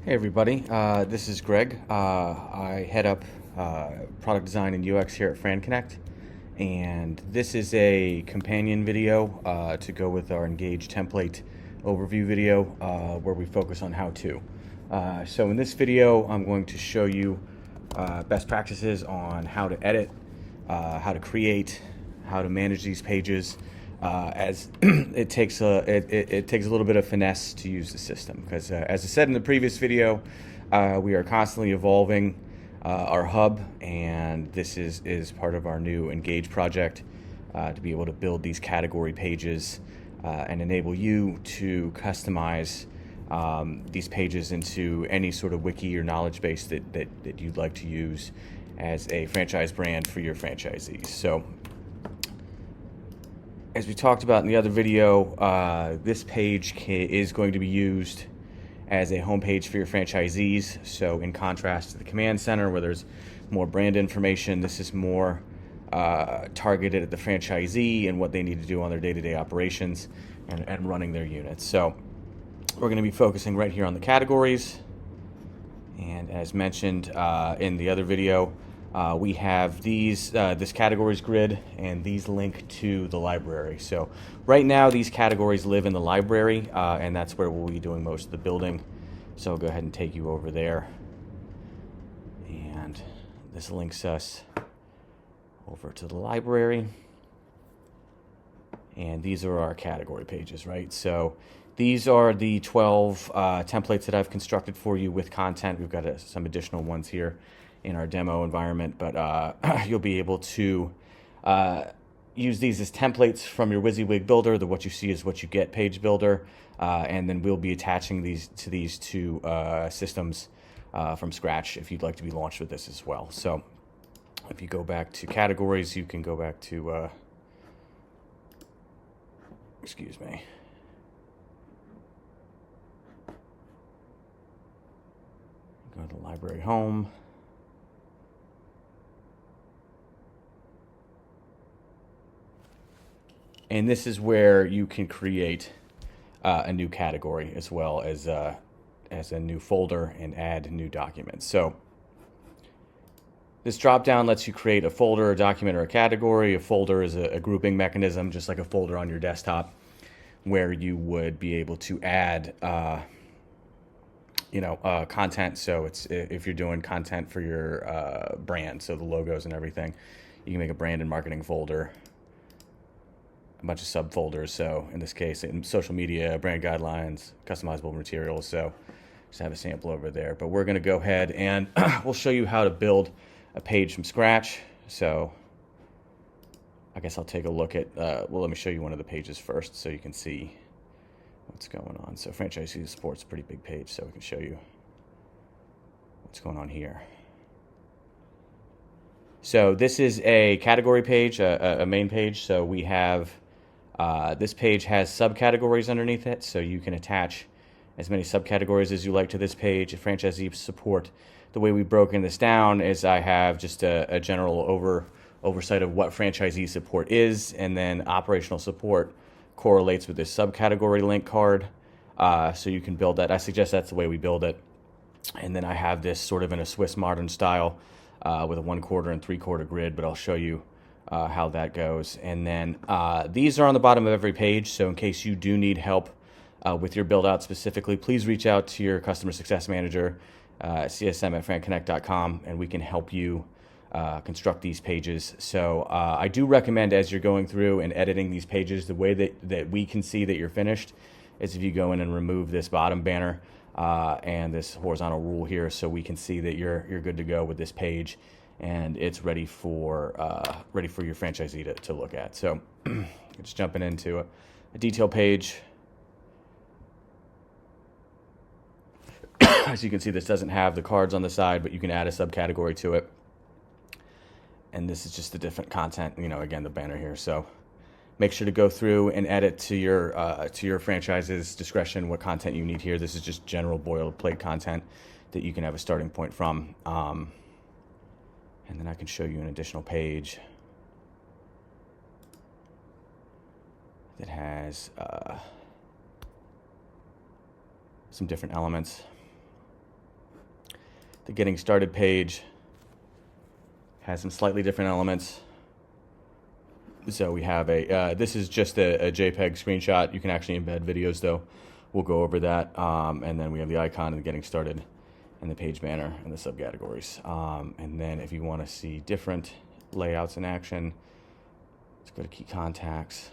Hey everybody, this is Greg. I head up product design and UX here at FranConnect, and this is a companion video to go with our Engage template overview video where we focus on how to. So in this video, I'm going to show you best practices on how to edit, how to create, how to manage these pages, as it takes a little bit of finesse to use the system, because as I said in the previous video, we are constantly evolving our hub, and this is part of our new Engage project to be able to build these category pages and enable you to customize these pages into any sort of wiki or knowledge base that you'd like to use as a franchise brand for your franchisees. So as we talked about in the other video, this page is going to be used as a homepage for your franchisees. So in contrast to the command center where there's more brand information, this is more targeted at the franchisee and what they need to do on their day-to-day operations and running their units. So we're going to be focusing right here on the categories. And as mentioned in the other video, we have this categories grid, and these link to the library. So right now these categories live in the library, and that's where we'll be doing most of the building. So I'll go ahead and take you over there. And this links us over to the library. And these are our category pages, right? So these are the 12 templates that I've constructed for you with content. We've got some additional ones here in our demo environment, but you'll be able to use these as templates from your WYSIWYG builder, the what you see is what you get page builder, and then we'll be attaching these to these two systems from scratch if you'd like to be launched with this as well. So if you go back to categories, you can go back to, excuse me. Go to the library home. And this is where you can create a new category as well as a new folder and add new documents. So this drop down lets you create a folder, a document, or a category. A folder is a grouping mechanism, just like a folder on your desktop, where you would be able to add content. So it's if you're doing content for your brand, so the logos and everything, you can make a brand and marketing folder, a bunch of subfolders. So in this case, in social media, brand guidelines, customizable materials. So just have a sample over there. But we're going to go ahead and we'll show you how to build a page from scratch. So I guess I'll take a look at, well, let me show you one of the pages first so you can see what's going on. So franchisee support's a pretty big page, so we can show you what's going on here. So this is a category page, a main page. So we have, this page has subcategories underneath it, so you can attach as many subcategories as you like to this page. Franchisee support, the way we've broken this down is I have just a general oversight of what franchisee support is, and then operational support correlates with this subcategory link card. So you can build that. I suggest that's the way we build it. And then I have this sort of in a Swiss modern style with a 1/4 and 3/4 grid, but I'll show you how that goes. And then these are on the bottom of every page, so in case you do need help with your build out specifically, please reach out to your customer success manager, csm@franconnect.com, and we can help you construct these pages. So I do recommend, as you're going through and editing these pages, the way that we can see that you're finished is if you go in and remove this bottom banner and this horizontal rule here, so we can see that you're good to go with this page and it's ready for your franchisee to look at. So just jumping into a detail page. As you can see, this doesn't have the cards on the side, but you can add a subcategory to it. And this is just the different content, again, the banner here. So make sure to go through and edit to your franchise's discretion what content you need here. This is just general boilerplate content that you can have a starting point from. And then I can show you an additional page that has some different elements. The getting started page has some slightly different elements. So we have this is just a JPEG screenshot. You can actually embed videos though. We'll go over that. And then we have the icon and the getting started and the page banner and the subcategories. And then if you want to see different layouts in action, let's go to key contacts.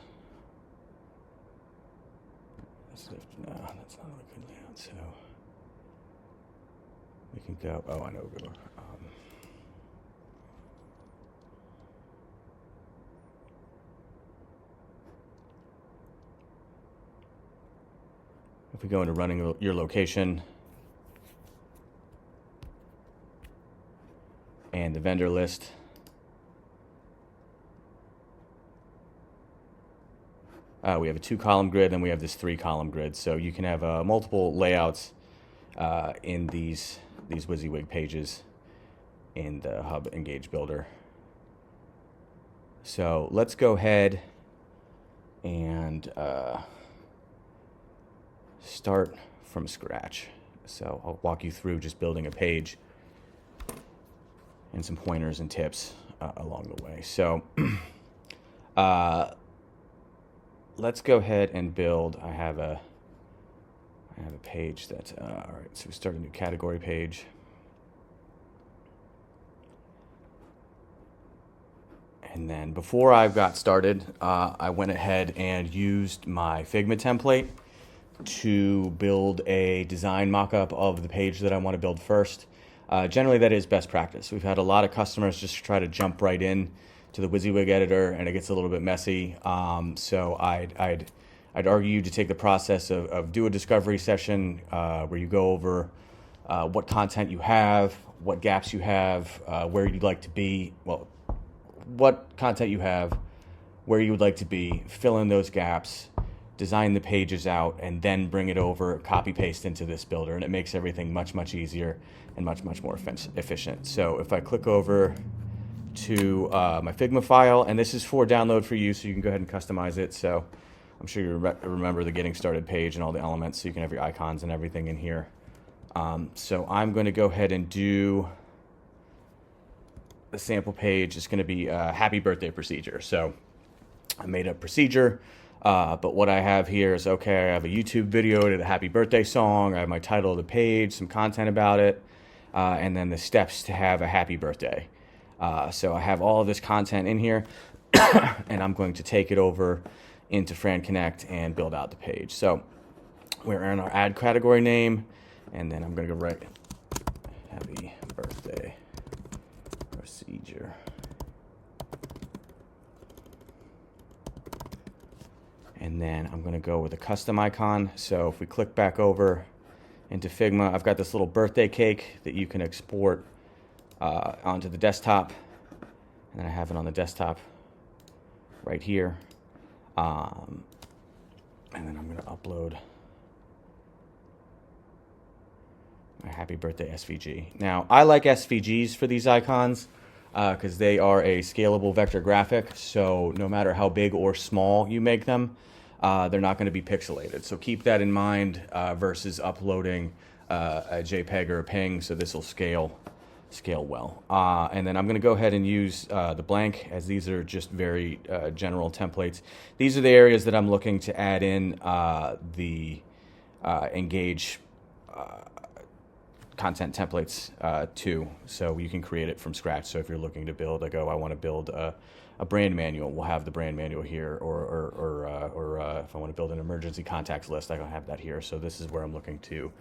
No, that's not a good layout. So we can go, oh, I know, go. If we go into running your location and the vendor list, we have a 2-column grid, and we have this 3-column grid. So you can have multiple layouts in these WYSIWYG pages in the Hub Engage Builder. So let's go ahead and start from scratch. So I'll walk you through just building a page and some pointers and tips along the way. So let's go ahead and build. I have a page that's all right. So we start a new category page. And then before I got started, I went ahead and used my Figma template to build a design mock-up of the page that I want to build first. Generally, that is best practice. We've had a lot of customers just try to jump right in to the WYSIWYG editor, and it gets a little bit messy. So I'd argue you to take the process of do a discovery session where you go over what content you have, what gaps you have, where you'd like to be. Well, what content you have, where you would like to be, fill in those gaps, design the pages out, and then bring it over, copy paste into this builder, and it makes everything much easier and much more efficient. So if I click over to my Figma file, and this is for download for you, so you can go ahead and customize it. So I'm sure you remember the getting started page and all the elements, so you can have your icons and everything in here. So I'm going to go ahead and do the sample page. It's going to be a happy birthday procedure. So I made a procedure. But what I have here is, okay, I have a YouTube video to the happy birthday song. I have my title of the page, some content about it, and then the steps to have a happy birthday. So I have all of this content in here, and I'm going to take it over into FranConnect and build out the page. So we're in our add category name, and then I'm going to go write happy birthday procedure. And then I'm going to go with a custom icon. So if we click back over into Figma, I've got this little birthday cake that you can export onto the desktop. And then I have it on the desktop right here. And then I'm going to upload my happy birthday SVG. Now, I like SVGs for these icons because they are a scalable vector graphic. So no matter how big or small you make them, they're not going to be pixelated. So keep that in mind versus uploading a JPEG or a PNG. So this will scale well. And then I'm going to go ahead and use the blank, as these are just very general templates. These are the areas that I'm looking to add in the Engage content templates to, so you can create it from scratch. So if you're looking to build, like, oh, I want to build a brand manual, we'll have the brand manual here, or if I want to build an emergency contacts list, I don't have that here. So this is where I'm looking to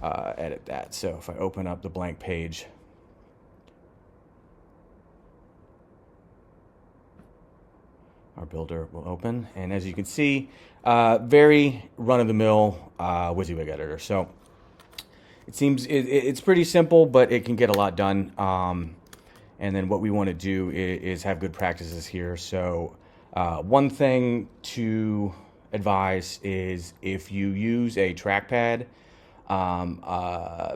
edit that. So if I open up the blank page, our builder will open, and as you can see, very run-of-the-mill WYSIWYG editor. So it seems it's pretty simple, but it can get a lot done. And then what we want to do is have good practices here. So one thing to advise is, if you use a trackpad,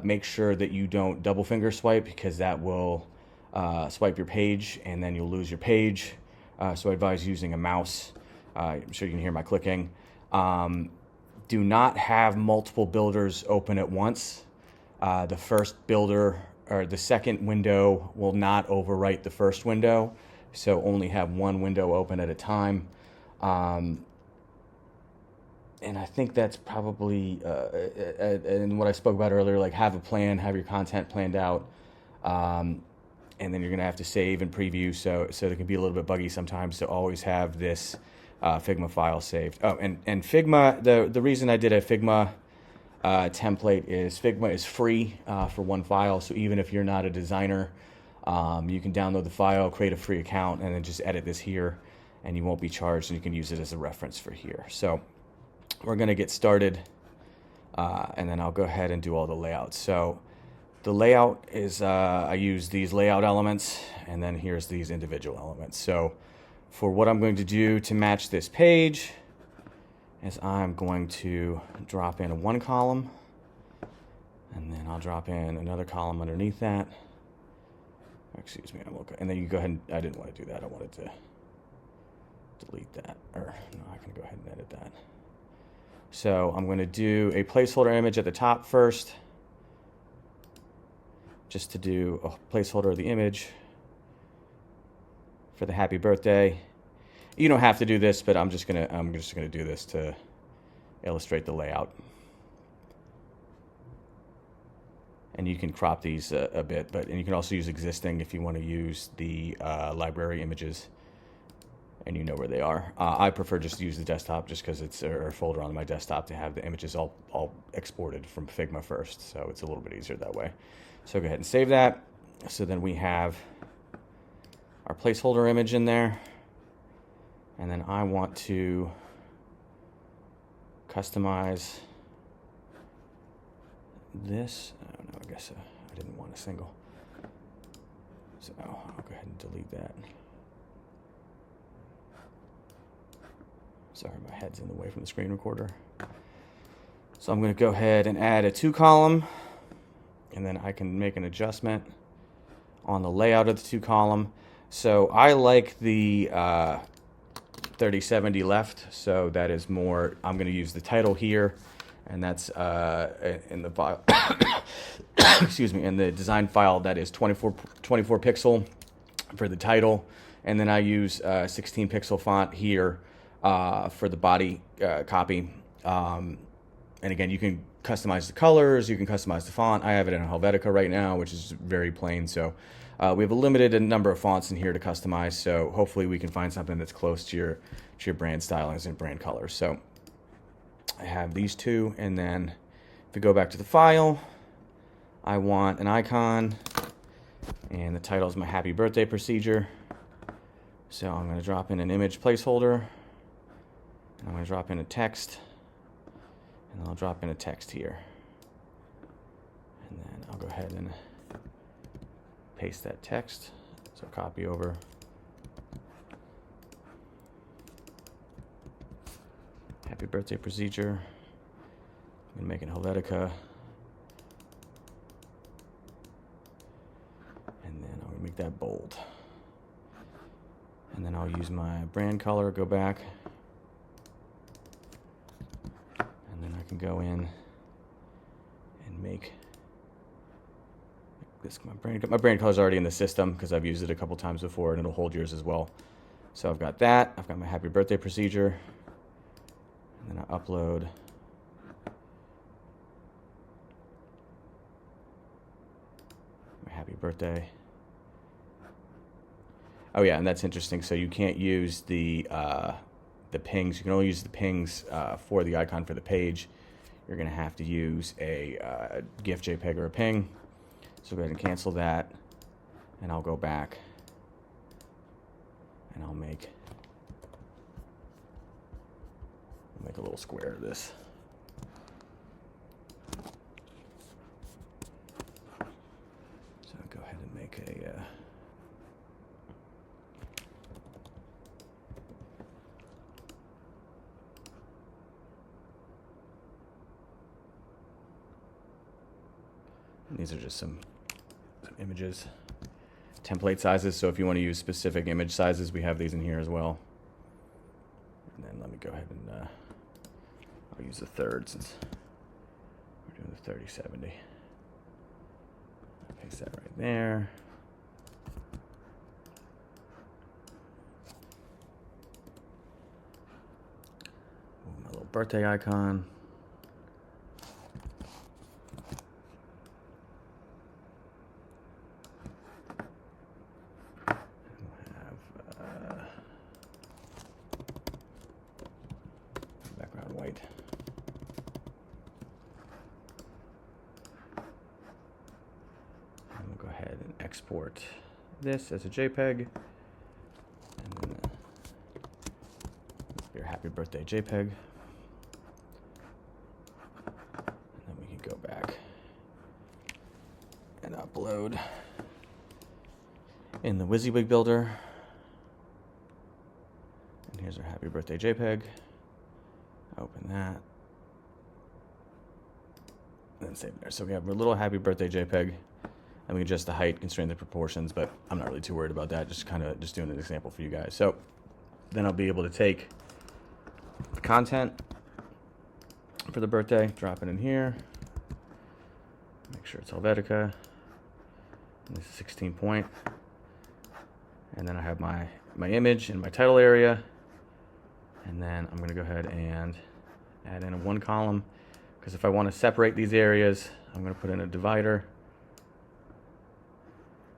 make sure that you don't double finger swipe, because that will swipe your page and then you'll lose your page. So I advise using a mouse. I'm sure you can hear my clicking. Do not have multiple builders open at once. The first builder or the second window will not overwrite the first window, so only have one window open at a time. And I think that's probably, and what I spoke about earlier, like have a plan, have your content planned out, and then you're gonna have to save and preview, so it can be a little bit buggy sometimes. So always have this Figma file saved. Oh, and Figma, the reason I did a Figma template is Figma is free for one file, so even if you're not a designer, you can download the file, create a free account, and then just edit this here, and you won't be charged, and you can use it as a reference for here. So we're going to get started, and then I'll go ahead and do all the layouts. So the layout is, I use these layout elements, and then here's these individual elements. So for what I'm going to do to match this page is I'm going to drop in one column, and then I'll drop in another column underneath that. Excuse me, I'm okay. And then you go ahead and, I didn't want to do that. I wanted to delete that, or no, I can go ahead and edit that. So I'm going to do a placeholder image at the top first, just to do a placeholder of the image for the happy birthday. You don't have to do this, but I'm just gonna do this to illustrate the layout. And you can crop these a bit, and you can also use existing if you want to use the library images, and you know where they are. I prefer just to use the desktop, just because it's a folder on my desktop to have the images all exported from Figma first, so it's a little bit easier that way. So go ahead and save that. So then we have our placeholder image in there, and then I want to customize this. Oh no, I guess I didn't want a single. So I'll go ahead and delete that. Sorry, my head's in the way from the screen recorder. So I'm going to go ahead and add a 2-column, and then I can make an adjustment on the layout of the 2-column. So I like the 3070 left, so that is more, I'm going to use the title here, and that's in the file, excuse me, in the design file, that is 24 pixel for the title, and then I use 16 pixel font here for the body copy. And again, you can customize the colors, you can customize the font. I have it in Helvetica right now, which is very plain, so we have a limited number of fonts in here to customize, so hopefully we can find something that's close to your brand stylings and brand colors. So I have these two, and then if we go back to the file, I want an icon, and the title is my happy birthday procedure. So I'm going to drop in an image placeholder, and I'm going to drop in a text, and I'll drop in a text here. And then I'll go ahead and paste that text. So copy over. Happy birthday procedure. I'm going to make it Helvetica. And then I'll make that bold. And then I'll use my brand color, go back. And then I can go in and make this my brand color is already in the system because I've used it a couple times before, and it'll hold yours as well. So I've got that. I've got my happy birthday procedure. And then I upload my happy birthday. Oh yeah, and that's interesting. So you can't use the pings. You can only use the pings for the icon for the page. You're going to have to use a GIF, JPEG, or a ping. So go ahead and cancel that, and I'll go back, and I'll make a little square of this. So go ahead and make a these are just some images, template sizes. So if you want to use specific image sizes, we have these in here as well. And then let me go ahead and I'll use the third since we're doing the 3070. Paste that right there. My little birthday icon. Background white. And we'll go ahead and export this as a JPEG. And then your happy birthday JPEG. And then we can go back and upload in the WYSIWYG builder. And here's our happy birthday JPEG. Open that. And then save there. So we have our little happy birthday JPEG. And we can adjust the height, constrain the proportions, but I'm not really too worried about that. Just doing an example for you guys. So then I'll be able to take the content for the birthday, drop it in here. Make sure it's Helvetica. And this is 16 point. And then I have my image in my title area. And then I'm going to go ahead and add in a 1 column, because if I want to separate these areas, I'm going to put in a divider.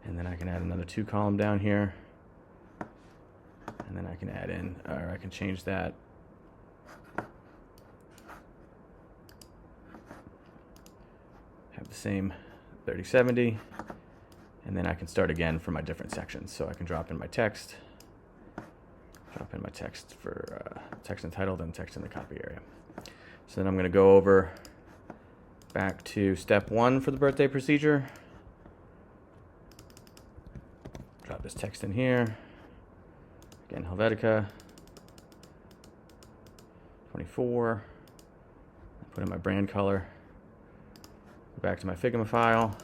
And then I can add another 2 column down here. And then I can add in, or I can change that. Have the same 30/70. And then I can start again for my different sections. So I can drop in my text. Drop in my text for text and title, then text in the copy area. So then I'm going to go over back to step 1 for the birthday procedure. Drop this text in here. Again, Helvetica 24. Put in my brand color. Go back to my Figma file.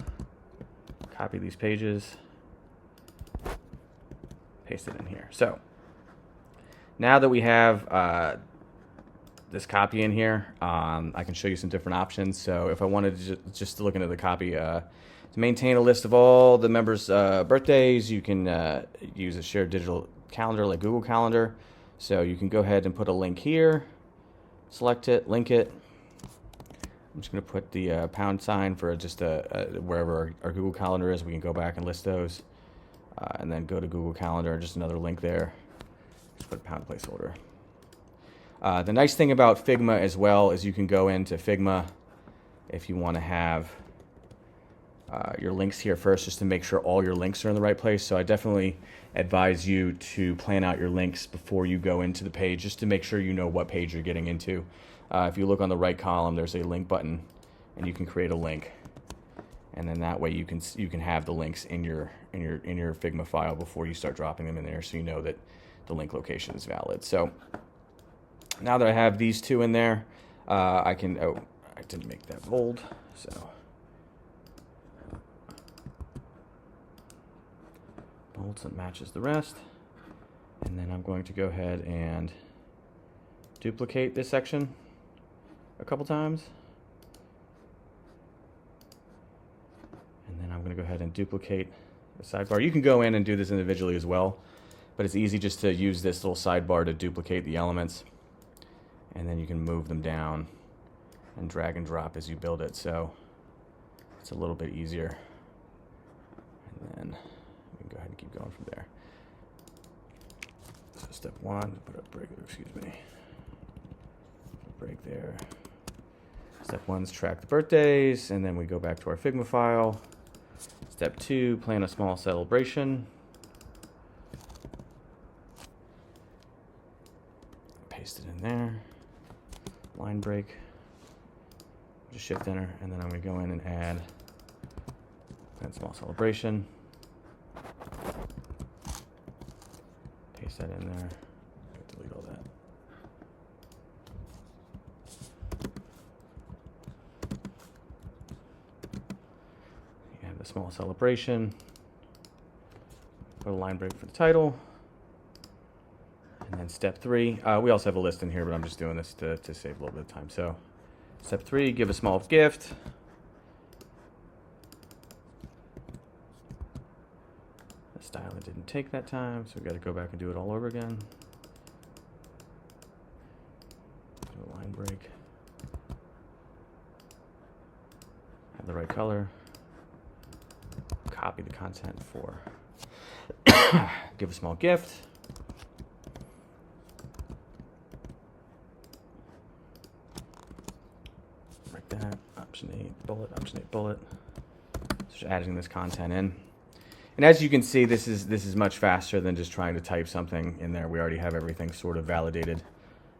Copy these pages. Paste it in here. So now that we have this copy in here, I can show you some different options. So if I wanted to just to look into the copy, to maintain a list of all the members' birthdays, you can use a shared digital calendar like Google Calendar. So you can go ahead and put a link here, select it, link it. I'm just going to put the pound sign for just wherever our Google Calendar is. We can go back and list those, and then go to Google Calendar, just another link there. Just put a pound placeholder. The nice thing about Figma as well is you can go into Figma if you want to have your links here first, just to make sure all your links are in the right place. So I definitely advise you to plan out your links before you go into the page, just to make sure you know what page you're getting into. If you look on the right column, there's a link button, and you can create a link, and then that way you can have the links in your Figma file before you start dropping them in there, so you know that the link location is valid. So now that I have these two in there, I can, I didn't make that bold, so bold so it matches the rest. And then I'm going to go ahead and duplicate this section a couple times. And then I'm going to go ahead and duplicate the sidebar. You can go in and do this individually as well, but it's easy just to use this little sidebar to duplicate the elements. And then you can move them down and drag and drop as you build it. So it's a little bit easier. And then we can go ahead and keep going from there. So step 1, put a break, break there. Step 1 is track the birthdays, and then we go back to our Figma file. Step 2, plan a small celebration. Paste it in there. Line break. Just shift enter, and then I'm going to go in and add plan small celebration. Paste that in there. Delete all that. A small celebration. Put a line break for the title. And then step 3, we also have a list in here, but I'm just doing this to save a little bit of time. So step 3, give a small gift. style it didn't take that time, so we got to go back and do it all over again. Do a line break. Have the right color. Copy the content for give a small gift. Like that. Option 8 bullet, option 8 bullet. Just adding this content in. And as you can see, this is much faster than just trying to type something in there. We already have everything sort of validated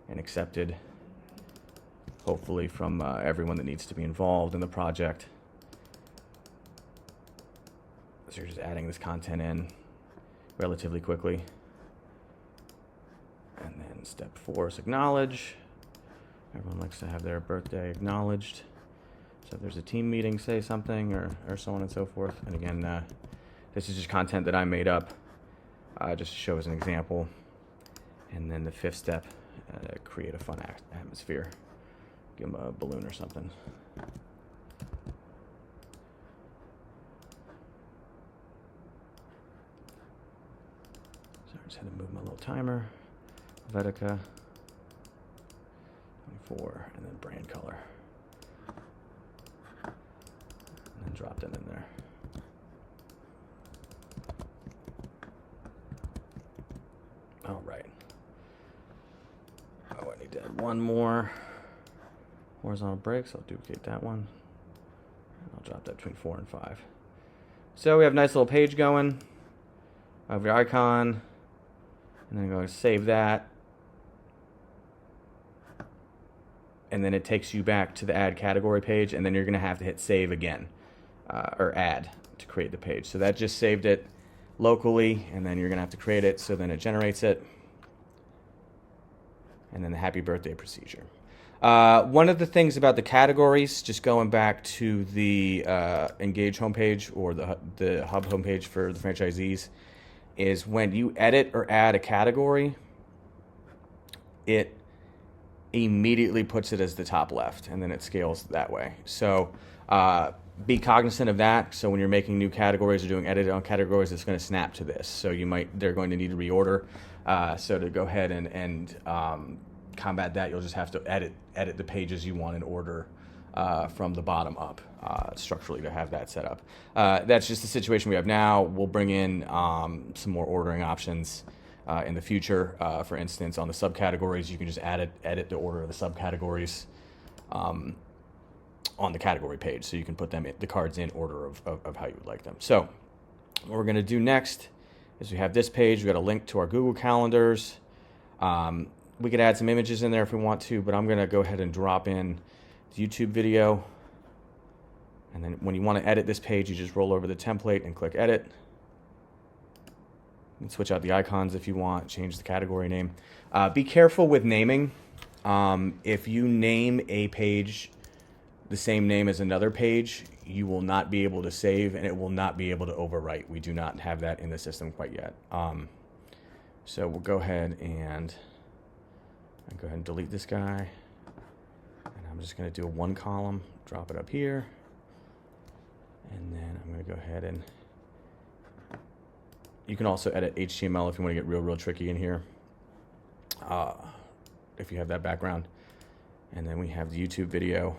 and accepted, hopefully from everyone that needs to be involved in the project. So you're just adding this content in relatively quickly. And then step 4 is acknowledge. Everyone likes to have their birthday acknowledged. So if there's a team meeting, say something, or so on and so forth. And again, this is just content that I made up, just to show as an example. And then the 5th step, create a fun atmosphere. Give them a balloon or something. So I just had to move my little timer. Helvetica, 24, and then brand color. And then drop them in there. All right. Oh, I need to add one more horizontal break, so I'll duplicate that one. And I'll drop that between 4 and 5. So we have a nice little page going. I have your icon. And then I'm going to save that. And then it takes you back to the add category page, and then you're going to have to hit save again, or add to create the page. So that just saved it locally, and then you're going to have to create it, so then it generates it. And then the happy birthday procedure. One of the things about the categories, just going back to the Engage homepage or the Hub homepage for the franchisees, is when you edit or add a category, it immediately puts it as the top left, and then it scales that way. So be cognizant of that. So when you're making new categories or doing edit on categories, it's going to snap to this. So they're going to need to reorder. So to go ahead and combat that, you'll just have to edit the pages you want in order from the bottom up structurally to have that set up. That's just the situation we have now. We'll bring in some more ordering options in the future. For instance, on the subcategories, you can just edit the order of the subcategories on the category page. So you can put the cards in order of how you would like them. So what we're going to do next is we have this page. We've got a link to our Google Calendars. We could add some images in there if we want to, but I'm going to go ahead and drop in the YouTube video. And then when you want to edit this page, you just roll over the template and click edit. You can switch out the icons if you want, change the category name. Be careful with naming. If you name a page the same name as another page, you will not be able to save, and it will not be able to overwrite. We do not have that in the system quite yet. So we'll go ahead and delete this guy. And I'm just going to do a 1 column, drop it up here. And then I'm going to go ahead and you can also edit HTML if you want to get real tricky in here, if you have that background. And then we have the YouTube video.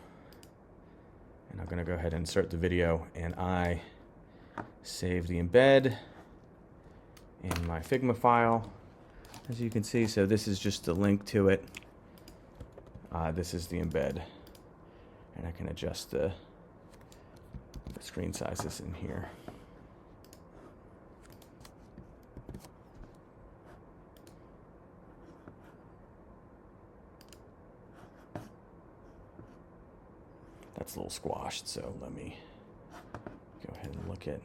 And I'm going to go ahead and insert the video, and I save the embed in my Figma file, as you can see. So this is just a link to it. This is the embed, and I can adjust the screen sizes in here. That's a little squashed, so let me go ahead and look at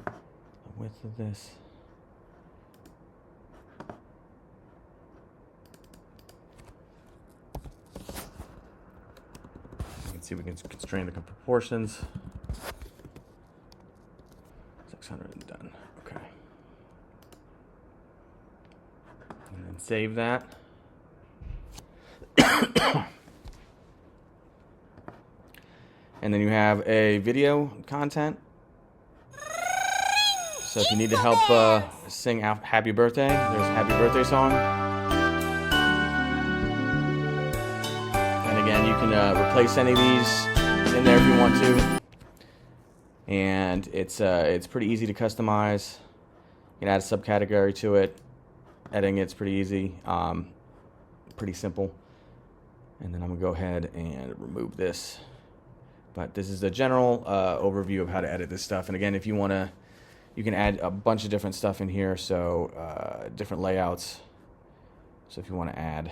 the width of this. You can see we can constrain the proportions. 600 and done. Okay. And then save that. And then you have a video content. So if you need to help sing Happy Birthday, there's a Happy Birthday song. And again, you can replace any of these in there if you want to. And it's pretty easy to customize. You can add a subcategory to it. Editing it's pretty easy, pretty simple. And then I'm gonna go ahead and remove this. But this is a general overview of how to edit this stuff. And again, if you wanna, you can add a bunch of different stuff in here. So different layouts. So if you wanna add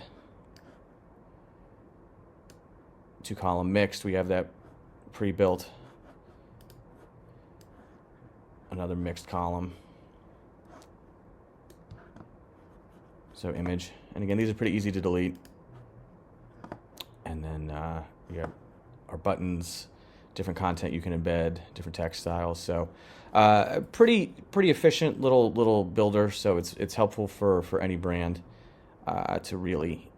2-column mixed, we have that pre-built. Another mixed column. So image. And again, these are pretty easy to delete. And then you have our buttons, different content you can embed, different text styles. So pretty efficient little builder. So it's helpful for any brand to really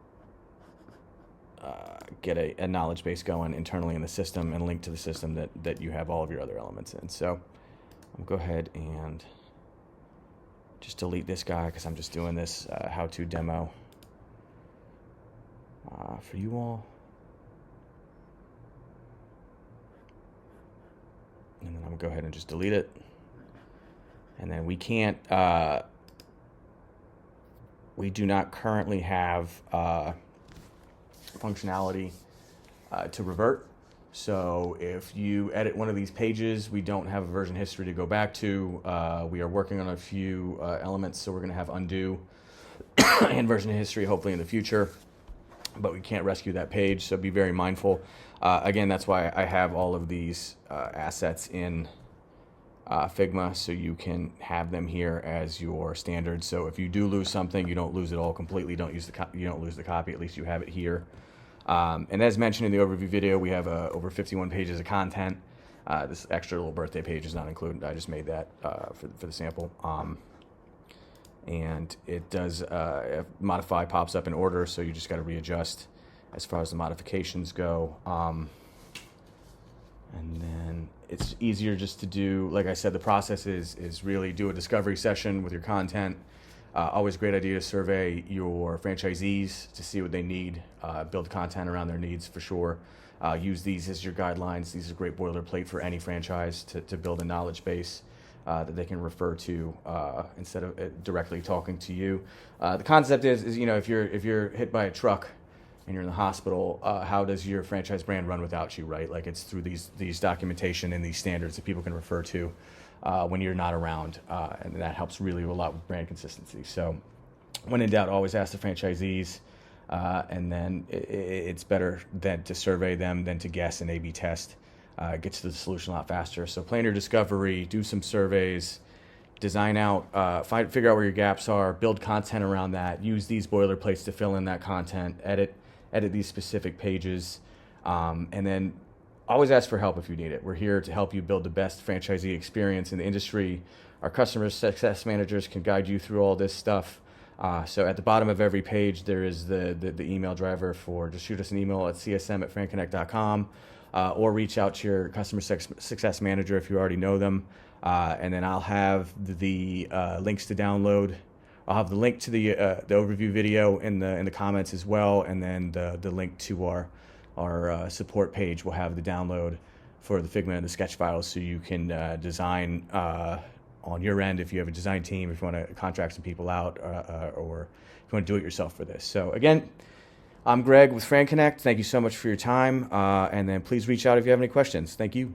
get a knowledge base going internally in the system and link to the system that you have all of your other elements in. So I'll go ahead and just delete this guy because I'm just doing this how-to demo for you all. And then I'm gonna go ahead and just delete it. And then we can't, we do not currently have functionality to revert. So if you edit one of these pages, we don't have a version history to go back to. We are working on a few elements, so we're gonna have undo and version history hopefully in the future, but we can't rescue that page, so be very mindful. Again, that's why I have all of these assets in Figma, so you can have them here as your standard. So if you do lose something, you don't lose it all completely. You don't lose the copy. At least you have it here. And as mentioned in the overview video, we have over 51 pages of content. This extra little birthday page is not included. I just made that for the sample. And it does modify pops up in order, so you just got to readjust as far as the modifications go. And then it's easier just to do, like I said, the process is really do a discovery session with your content. Always a great idea to survey your franchisees to see what they need, build content around their needs for sure. Use these as your guidelines. These are great boilerplate for any franchise to build a knowledge base that they can refer to instead of directly talking to you. The concept is you know, if you're hit by a truck and you're in the hospital, how does your franchise brand run without you, right? Like it's through these documentation and these standards that people can refer to when you're not around, and that helps really a lot with brand consistency. So when in doubt, always ask the franchisees, and then it's better than to survey them than to guess and A/B test. Gets to the solution a lot faster. So plan your discovery, do some surveys, design out, figure out where your gaps are, build content around that, use these boilerplates to fill in that content, edit these specific pages, and then always ask for help if you need it. We're here to help you build the best franchisee experience in the industry. Our customer success managers can guide you through all this stuff. So at the bottom of every page, there is the email driver for, just shoot us an email at csm@franconnect.com, or reach out to your customer success manager if you already know them. And then I'll have the links to download. I'll have the link to the overview video in the comments as well, and then the link to our support page will have the download for the Figma and the sketch files, so you can design on your end if you have a design team, if you want to contract some people out, or if you want to do it yourself for this. So again, I'm Greg with FranConnect. Thank you so much for your time, and then please reach out if you have any questions. Thank you.